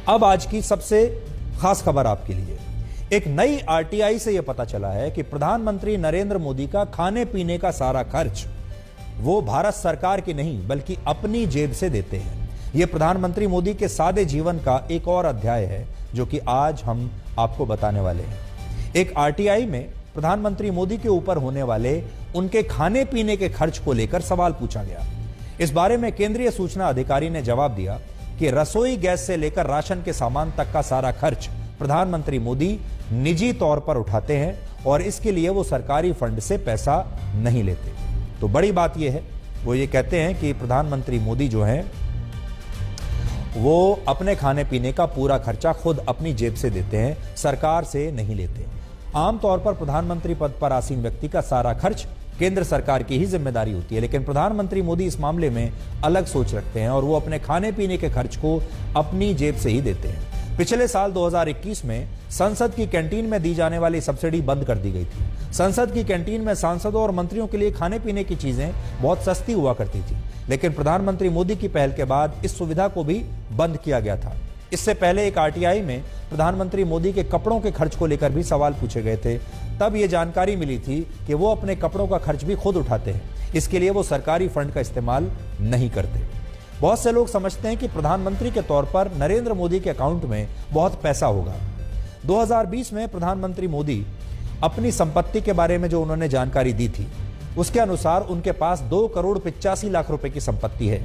अब आज की सबसे खास खबर आपके लिए। एक नई आरटीआई से यह पता चला है कि प्रधानमंत्री नरेंद्र मोदी का खाने पीने का सारा खर्च वो भारत सरकार की नहीं बल्कि अपनी जेब से देते हैं। यह प्रधानमंत्री मोदी के सादे जीवन का एक और अध्याय है जो कि आज हम आपको बताने वाले हैं। एक आरटीआई में प्रधानमंत्री मोदी के ऊपर होने वाले उनके खाने पीने के खर्च को लेकर सवाल पूछा गया। इस बारे में केंद्रीय सूचना अधिकारी ने जवाब दिया कि रसोई गैस से लेकर राशन के सामान तक का सारा खर्च प्रधानमंत्री मोदी निजी तौर पर उठाते हैं और इसके लिए वो सरकारी फंड से पैसा नहीं लेते। तो बड़ी बात यह है, वो ये कहते हैं कि प्रधानमंत्री मोदी जो हैं वो अपने खाने पीने का पूरा खर्चा खुद अपनी जेब से देते हैं, सरकार से नहीं लेते। आमतौर पर प्रधानमंत्री पद पर आसीन व्यक्ति का सारा खर्च केंद्र सरकार की ही जिम्मेदारी होती है, लेकिन प्रधानमंत्री मोदी इस मामले में अलग सोच रखते हैं और वो अपने खाने पीने के खर्च को अपनी जेब से ही देते हैं। पिछले साल 2021 में संसद की कैंटीन में दी जाने वाली सब्सिडी बंद कर दी गई थी। संसद की कैंटीन में सांसदों और मंत्रियों के लिए खाने पीने की चीजें बहुत सस्ती हुआ करती थी, लेकिन प्रधानमंत्री मोदी की पहल के बाद इस सुविधा को भी बंद किया गया था। इससे पहले एक आरटीआई में प्रधानमंत्री मोदी के कपड़ों के खर्च को लेकर भी सवाल पूछे गए थे। तब यह जानकारी मिली थी कि वो अपने कपड़ों का खर्च भी खुद उठाते हैं, इसके लिए वो सरकारी फंड का इस्तेमाल नहीं करते। बहुत से लोग समझते हैं कि प्रधानमंत्री के तौर पर नरेंद्र मोदी के अकाउंट में बहुत पैसा होगा। 2020 में प्रधानमंत्री मोदी अपनी संपत्ति के बारे में जो उन्होंने जानकारी दी थी, उसके अनुसार उनके पास 2,85,00,000 रुपए की संपत्ति है।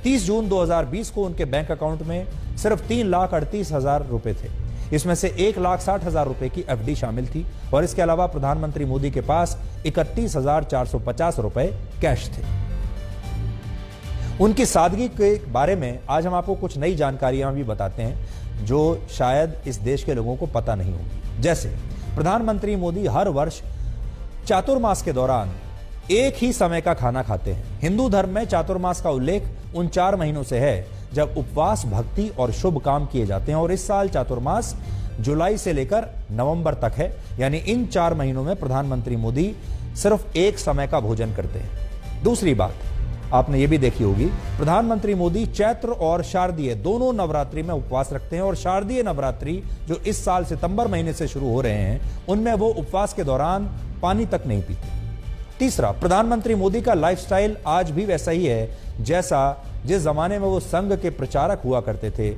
30 जून 2020 को उनके बैंक अकाउंट में सिर्फ 3,38,000 रुपए थे। इसमें से 1,60,000 रुपए की एफडी शामिल थी और इसके अलावा प्रधानमंत्री मोदी के पास 31,450 रुपए कैश थे। उनकी सादगी के बारे में आज हम आपको कुछ नई जानकारियां भी बताते हैं जो शायद इस देश के लोगों को पता नहीं होगी। जैसे प्रधानमंत्री मोदी हर वर्ष चातुर्मास के दौरान एक ही समय का खाना खाते हैं। हिंदू धर्म में चातुर्मास का उल्लेख उन 4 महीनों से है जब उपवास, भक्ति और शुभ काम किए जाते हैं और इस साल चातुर्मास जुलाई से लेकर नवंबर तक है, यानी इन 4 महीनों में प्रधानमंत्री मोदी सिर्फ एक समय का भोजन करते हैं। दूसरी बात आपने ये भी देखी होगी, प्रधानमंत्री मोदी चैत्र और शारदीय दोनों नवरात्रि में उपवास रखते हैं और शारदीय नवरात्रि जो इस साल सितंबर महीने से शुरू हो रहे हैं उनमें वो उपवास के दौरान पानी तक नहीं पीते। तीसरा, प्रधानमंत्री मोदी का लाइफस्टाइल आज भी वैसा ही है जैसा जिस जमाने में वो संघ के प्रचारक हुआ करते थे।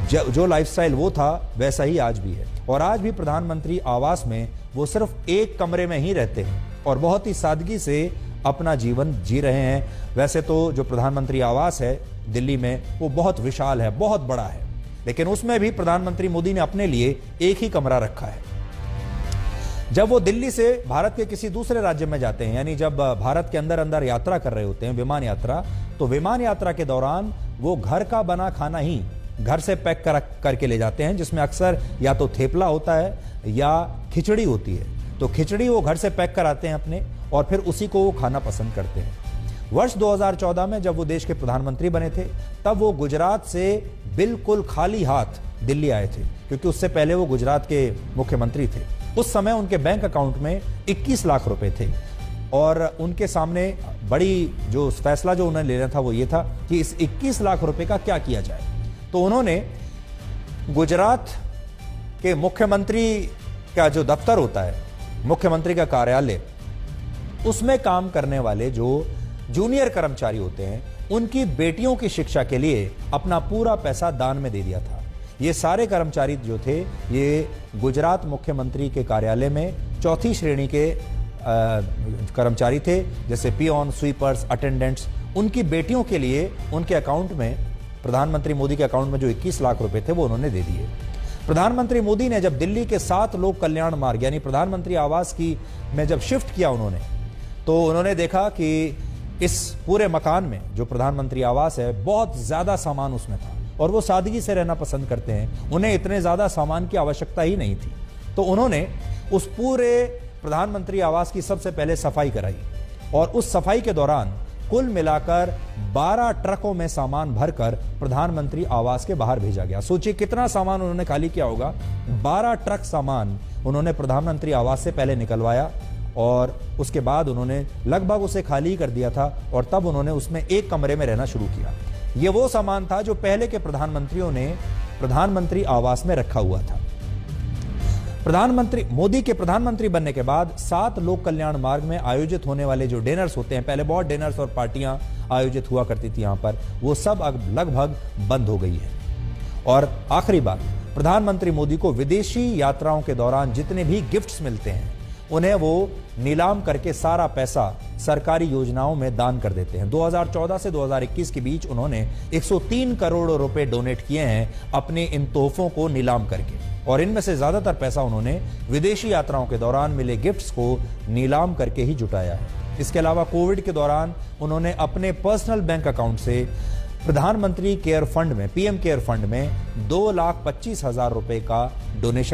जो लाइफस्टाइल वो था वैसा ही आज भी है और आज भी प्रधानमंत्री आवास में वो सिर्फ एक कमरे में ही रहते हैं और बहुत ही सादगी से अपना जीवन जी रहे हैं। वैसे तो जो प्रधानमंत्री आवास है दिल्ली में वो बहुत विशाल है, बहुत बड़ा है, लेकिन उसमें भी प्रधानमंत्री मोदी ने अपने लिए एक ही कमरा रखा है। जब वो दिल्ली से भारत के किसी दूसरे राज्य में जाते हैं, यानी जब भारत के अंदर अंदर यात्रा कर रहे होते हैं, विमान यात्रा, तो विमान यात्रा के दौरान वो घर का बना खाना ही घर से पैक करके ले जाते हैं, जिसमें अक्सर या तो थेपला होता है या खिचड़ी होती है। तो खिचड़ी वो घर से पैक कराते हैं अपने और फिर उसी को वो खाना पसंद करते हैं। वर्ष 2014 में जब वो देश के प्रधानमंत्री बने थे तब वो गुजरात से बिल्कुल खाली हाथ दिल्ली आए थे, क्योंकि उससे पहले वो गुजरात के मुख्यमंत्री थे। उस समय उनके बैंक अकाउंट में 21 लाख रुपए थे और उनके सामने बड़ी जो फैसला जो उन्होंने लेना था वो ये था कि इस 21 लाख रुपए का क्या किया जाए। तो उन्होंने गुजरात के मुख्यमंत्री का जो दफ्तर होता है, मुख्यमंत्री का कार्यालय, उसमें काम करने वाले जो जूनियर कर्मचारी होते हैं उनकी बेटियों की शिक्षा के लिए अपना पूरा पैसा दान में दे दिया था। ये सारे कर्मचारी जो थे ये गुजरात मुख्यमंत्री के कार्यालय में 4थी श्रेणी के कर्मचारी थे, जैसे पियोन, स्वीपर्स, अटेंडेंट्स। उनकी बेटियों के लिए उनके अकाउंट में, प्रधानमंत्री मोदी के अकाउंट में जो 21 लाख रुपए थे वो उन्होंने दे दिए। प्रधानमंत्री मोदी ने जब दिल्ली के 7 लोक कल्याण मार्ग यानी प्रधानमंत्री आवास की में जब शिफ्ट किया उन्होंने, तो उन्होंने देखा कि इस पूरे मकान में जो प्रधानमंत्री आवास है बहुत ज्यादा सामान उसमें था और वो सादगी से रहना पसंद करते हैं, उन्हें इतने ज्यादा सामान की आवश्यकता ही नहीं थी। तो उन्होंने उस पूरे प्रधानमंत्री आवास की सबसे पहले सफाई कराई और उस सफाई के दौरान कुल मिलाकर 12 ट्रकों में सामान भरकर प्रधानमंत्री आवास के बाहर भेजा गया। सोचिए कितना सामान उन्होंने खाली किया होगा। 12 ट्रक सामान उन्होंने प्रधानमंत्री आवास से पहले निकलवाया और उसके बाद उन्होंने लगभग उसे खाली ही कर दिया था और तब उन्होंने उसमें एक कमरे में रहना शुरू किया। ये वो सामान था जो पहले के प्रधानमंत्रियों ने प्रधानमंत्री आवास में रखा हुआ था। प्रधानमंत्री मोदी के प्रधानमंत्री बनने के बाद 7 लोक कल्याण मार्ग में आयोजित होने वाले जो डिनर्स होते हैं, पहले बहुत डिनर्स और पार्टियां आयोजित हुआ करती थी यहां पर, वो सब अब लगभग बंद हो गई है। और आखिरी बात, प्रधानमंत्री मोदी को विदेशी यात्राओं के दौरान जितने भी गिफ्ट्स मिलते हैं उन्हें वो नीलाम करके सारा पैसा सरकारी योजनाओं में दान कर देते हैं। 2014 से 2021 के बीच उन्होंने 103 करोड़ रुपए डोनेट किए हैं अपने इन तोहफों को नीलाम करके, और इनमें से ज्यादातर पैसा उन्होंने विदेशी यात्राओं के दौरान मिले गिफ्ट्स को नीलाम करके ही जुटाया है। इसके अलावा कोविड के दौरान उन्होंने अपने पर्सनल बैंक अकाउंट से प्रधानमंत्री केयर फंड में, पीएम केयर फंड में 2,25,000 रुपए का डोनेशन